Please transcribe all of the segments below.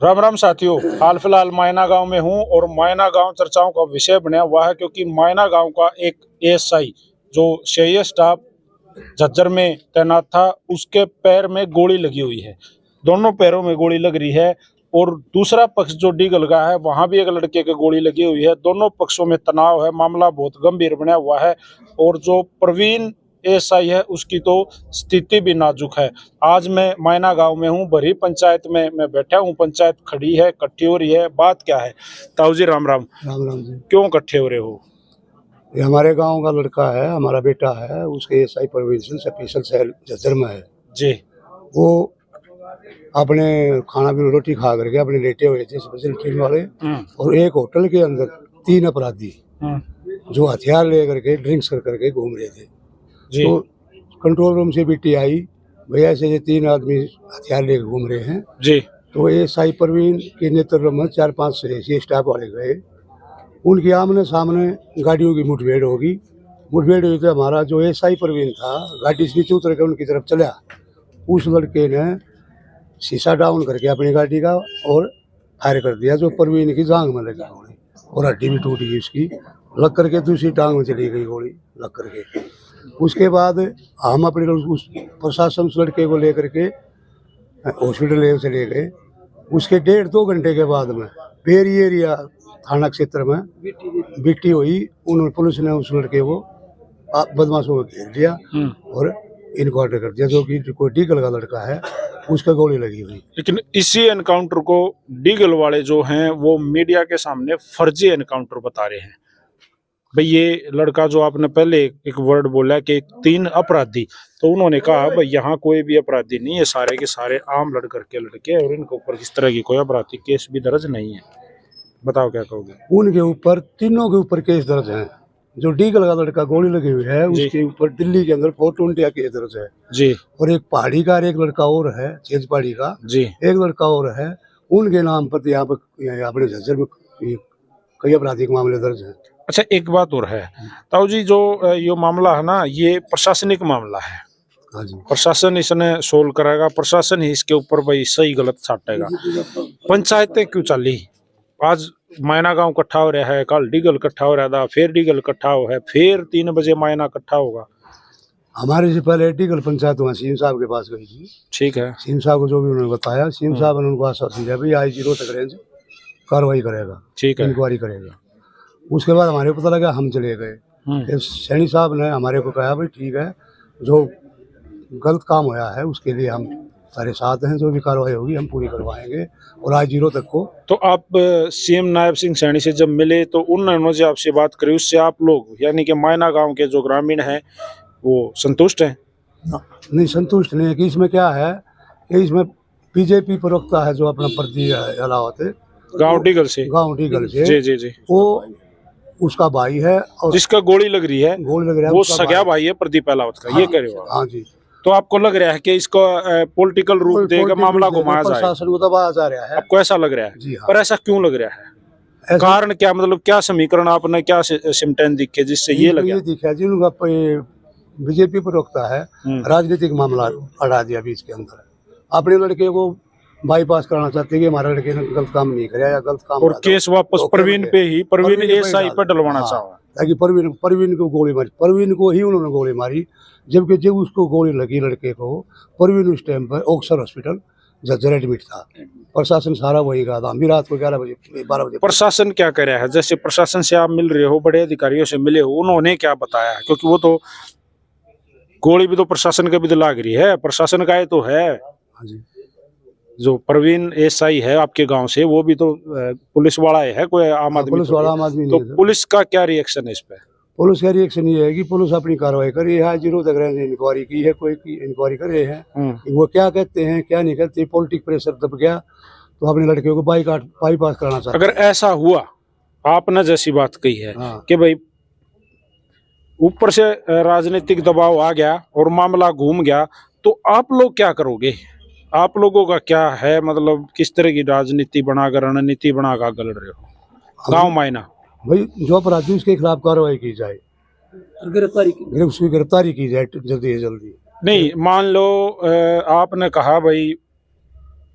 राम राम साथियों, हाल फिलहाल मायना गांव में हूं और मायना गांव चर्चाओं का विषय बना हुआ है क्योंकि मायना गांव का एक एएसआई जो सीआईए स्टाफ झज्जर में तैनात था, उसके पैर में गोली लगी हुई है। दोनों पैरों में गोली लग रही है और दूसरा पक्ष जो डीगल का है वहां भी एक लड़के के गोली लगी हुई है। दोनों पक्षों में तनाव है, मामला बहुत गंभीर बना हुआ है और जो प्रवीण एएसआई है उसकी तो स्थिति भी नाजुक है। आज मैं मायना गांव में हूं, भरी पंचायत में मैं बैठा हूं। पंचायत खड़ी है, इकट्ठी हो रही है। बात क्या है ताऊ जी? राम राम। राम राम जी। क्यों इकट्ठे हो रहे हो? ये हमारे गांव का लड़का है, हमारा बेटा है, उसके SI provincial special cell Jhajjar में है जी। वो अपने खाना भी रोटी खा करके अपने लेटे हुए थे स्पेशल ट्रेन वाले, और एक होटल के अंदर 3 अपराधी जो हथियार ले करके ड्रिंक्स कर करके घूम रहे थे। जी। तो कंट्रोल रूम से बीटी आई, भैया से ये 3 आदमी हथियार लेकर घूम रहे हैं जी। तो एसआई प्रवीण के नेतृत्व में 4-5 स्टाफ वाले गए। उनकी आमने सामने गाड़ियों की मुठभेड़ होगी। मुठभेड़ हुई तो हमारा जो एसआई प्रवीण था गाड़ी से नीचे उतर के उनकी तरफ चला। उस लड़के ने शीशा डाउन करके अपनी गाड़ी का और फायर कर दिया, जो प्रवीण की जांघ में लगी गोली और हड्डी भी टूट गई उसकी, लग करके दूसरी टांग में चली गई गोली लग करके। उसके बाद हम अपने उस प्रशासन उस लड़के को लेकर के हॉस्पिटल ले चले गए। उसके 1.5-2 घंटे के बाद में बेरी एरिया थाना क्षेत्र में बीटी हुई। उन्होंने पुलिस ने उस लड़के को बदमाशों को घेर लिया और इनकाउंटर कर दिया, जो कि कोई डीगल का लड़का है, उसका गोली लगी हुई। लेकिन इसी एनकाउंटर को डीगल वाले जो हैं वो मीडिया के सामने फर्जी एनकाउंटर बता रहे हैं। भाई ये लड़का जो आपने पहले एक वर्ड बोला कि 3 अपराधी, तो उन्होंने कहा भाई यहाँ कोई भी अपराधी नहीं है, सारे के सारे आम लड़कर के लड़के और इनके ऊपर किस तरह की कोई आपराधिक केस भी दर्ज नहीं है। बताओ क्या कहोगे? उनके ऊपर तीनों के ऊपर केस दर्ज है। जो डीगल का लड़का गोली लगी हुई है उसके ऊपर दिल्ली के अंदर 420 केस दर्ज है जी। और एक पहाड़ी का एक लड़का और है, चेज पहाड़ी का जी, एक लड़का और है, उनके नाम पर यहाँ पर अपने झज्जर में कई आपराधिक मामले दर्ज हैं। अच्छा, एक बात और है ताऊ जी, जो ये मामला है ना, ये प्रशासनिक मामला है। हाँ जी। प्रशासन इसने सोल्व कराएगा, प्रशासन ही इसके ऊपर भाई सही गलत छाटेगा। पंचायतें क्यों चली? आज मायना गांव इकट्ठा हो रहा है, कल डीगल इकट्ठा हो रहा था, फिर डीगल इकट्ठा हो है, फिर 3 बजे मायना इकट्ठा होगा। हमारे से पहले डीगल पंचायत वहाँ सीएम साहब के पास गई थी। ठीक है। सीएम साहब को जो भी उन्होंने बताया, सीएम साहब ने उनको आश्वासन दिया भाई आई 0 तक रेंज कार्रवाई करेगा, ठीक है, इंक्वायरी करेगा। उसके बाद हमारे को पता लगा, हम चले गए। सैनी साहब ने हमारे को कहा भाई ठीक है, जो गलत काम होया है उसके लिए हम सारे साथ हैं, जो भी कार्रवाई होगी हम पूरी करवाएंगे और आज 0 तक को। तो आप सीएम नायब सिंह सैनी से जब मिले तो उन्होंने जो आपसे बात करी उससे आप लोग यानी कि मायना गांव के जो ग्रामीण हैं वो संतुष्ट हैं? नहीं, संतुष्ट नहीं है। कि इसमें क्या है कि इसमें बीजेपी प्रवक्ता है जो अपना प्रति अलावत है गांव डीगल से जी जी जी, वो उसका भाई है और जिसका गोली लग रही है वो सगा भाई है प्रदीप अलावत का। ये कह रहे हो? हाँ जी। तो आपको लग रहा है कि इसको पॉलिटिकल रूप देकर मामला घुमाया जाए, प्रशासन को दबाया जा रहा है? आपको ऐसा लग रहा है? जी हाँ। पर ऐसा क्यों लग रहा है? कारण क्या, मतलब क्या समीकरण आपने, क्या सिम्टम दिखे जिससे ये लगा? ये दिखा जिनका बीजेपी प्रवक्ता है राजनीतिक मामला अड़ा दिया बीच के अंदर। अपने लड़के को बाईपास कराना चाहते कि हमारे लड़के ने गलत काम नहीं कराया या गलत काम, और केस वापस प्रवीण पे ही, प्रवीण एसआई पे डलवाना चाहा, ताकि प्रवीण को गोली मारी, प्रवीण को ही उन्होंने गोली मारी। जबकि जब उसको गोली लगी लड़के को, प्रवीण उस टाइम पर ऑक्सर हॉस्पिटल झज्जर एडमिट था। प्रशासन सारा वही कहा था। हम भी रात को 11 बजे 12 बजे। प्रशासन क्या कर रहा है? जैसे प्रशासन से आप मिल रहे हो, बड़े अधिकारियों से मिले हो, उन्होंने क्या बताया? क्योंकि वो तो गोली भी तो प्रशासन के भी तो लाग रही है, प्रशासन का ये तो है। हाँ जी। जो प्रवीण एसआई है आपके गांव से, वो भी तो पुलिस वाला है, कोई आम आदमी? पुलिस वाला आम आदमी तो नहीं है। पुलिस का क्या रिएक्शन है इस पे? पुलिस का रिएक्शन ये है कि पुलिस अपनी कार्रवाई कर रही है। 0 तक इंक्वायरी की है, कोई इंक्वायरी कर रहे हैं। वो क्या कहते हैं क्या नहीं कहते, पॉलिटिक प्रेशर दब गया तो अपने लड़के को बाईपास कराना चाहते। अगर ऐसा हुआ, आपने जैसी बात कही है कि भाई ऊपर से राजनीतिक दबाव आ गया और मामला घूम गया, तो आप लोग क्या करोगे? आप लोगों का क्या है, मतलब किस तरह की राजनीति बनाकर, रणनीति बनाकर आगे लड़ रहे हो गाँव मायना? भाई जो अपराधी उसके खिलाफ कार्रवाई की जाए, उसकी गिरफ्तारी की जाए जल्दी से जल्दी। नहीं, मान लो आपने कहा भाई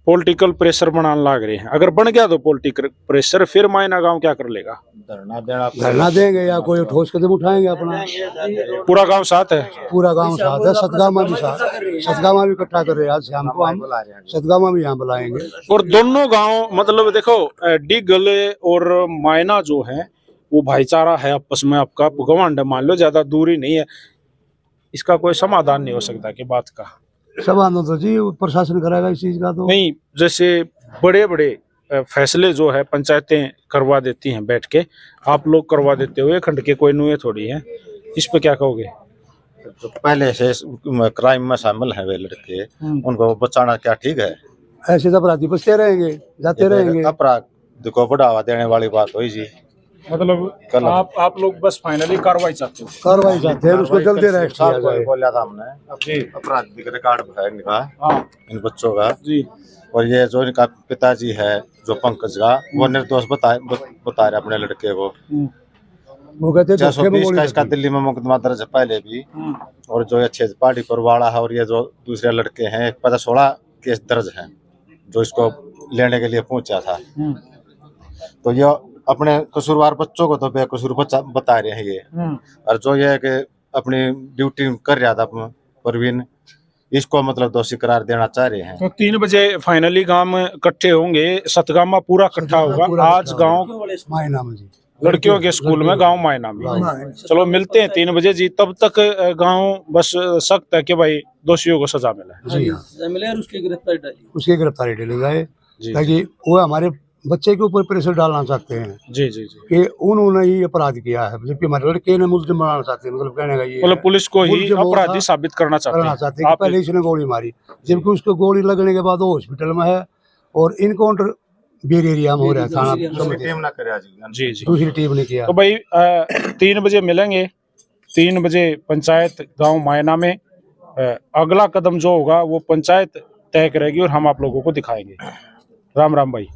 पॉलिटिकल प्रेशर बनाने लाग रहे हैं। अगर बन गया तो पॉलिटिकल प्रेशर, फिर मायना गांव क्या कर लेगा? धरना देंगे या कोई ठोस कदम उठाएंगे अपना। पूरा गांव साथ है? पूरा गांव साथ है, सतगामा भी साथ, सतगामा भी इकट्ठा कर रहे हैं। आज शाम को हम सतगामा भी यहाँ बुलाएंगे। और दोनों गांव मतलब देखो डिगल और मायना जो है वो भाईचारा है आपस में, आपका गवांड मान लो, ज्यादा दूरी नहीं है। इसका कोई समाधान नहीं हो सकता कि बात का? समाधान तो जी प्रशासन कराएगा इस चीज का। तो नहीं, जैसे बड़े बड़े फैसले जो है पंचायतें करवा देती हैं बैठ के, आप लोग करवा देते हो, खंड के कोई नुए थोड़ी है। इस पे क्या कहोगे? तो पहले से क्राइम में शामिल है वे लड़के, उनको बचाना क्या ठीक है? ऐसे तो अपराधी बचते रहेंगे, जाते रहेंगे। अपराध को बढ़ावा देने वाली बात हुई जी। मतलब आप लोग बस फाइनली कार्रवाई चाहते हो? कार्रवाई चाहते हैं, उसको जल्दी अरेस्ट किया जाए। बोला था हमने जी, आपराधिक रिकॉर्ड है इनका, हाँ इन बच्चों का जी। और ये जो इनका पिताजी है जो पंकज का, वो निर्दोष बता रहे अपने लड़के को। वो कहते 620 का इसका दिल्ली में मुकदमा दर्ज है पहले भी। और जो अच्छे पार्टी पर वाला है और ये जो दूसरे लड़के हैं 15-16 केस दर्ज हैं जो इसको लेने के लिए पहुंचा था। तो ये अपने कसूरवार बच्चों को तो बेकसूर बता रहे हैं ये। और जो ये है कि अपनी ड्यूटी कर रहा था परवीन, इसको मतलब दोषी करार देना चाह रहे हैं। तो 3 बजे फाइनली गांव इकट्ठे होंगे, सतगामा पूरा इकट्ठा होगा। आज गांव मायना में जी, लड़कियों के स्कूल में, गांव मायना में। चलो मिलते हैं 3 बजे जी। तब तक गांव बस सख्त है कि भाई दोषियों को सजा मिले जी हाँ, उसकी गिरफ्तारी डाली जाए ताकि वो हमारे बच्चे के ऊपर प्रेशर डालना चाहते हैं जी जी जी, कि उन्होंने ही अपराध किया है, जबकि हमारे लड़के ने मुल्जिम बनाना चाहते हैं। मतलब कहने का ये मतलब पुलिस को ही मुल्जिम वो अपराधी था, साबित करना चाहते हैं कि पहले इसने गोली मारी, जबकि उसको गोली लगने के बाद वो हॉस्पिटल में है और इनकाउंटर बेर एरिया में हो रहा था। टीम ना करे आज जी जी, दूसरी टीम ने किया। तो भाई 3 बजे मिलेंगे, 3 बजे पंचायत गांव मायना में। अगला कदम जो होगा वो पंचायत तय करेगी और हम आप लोगों को दिखाएंगे। राम राम भाई।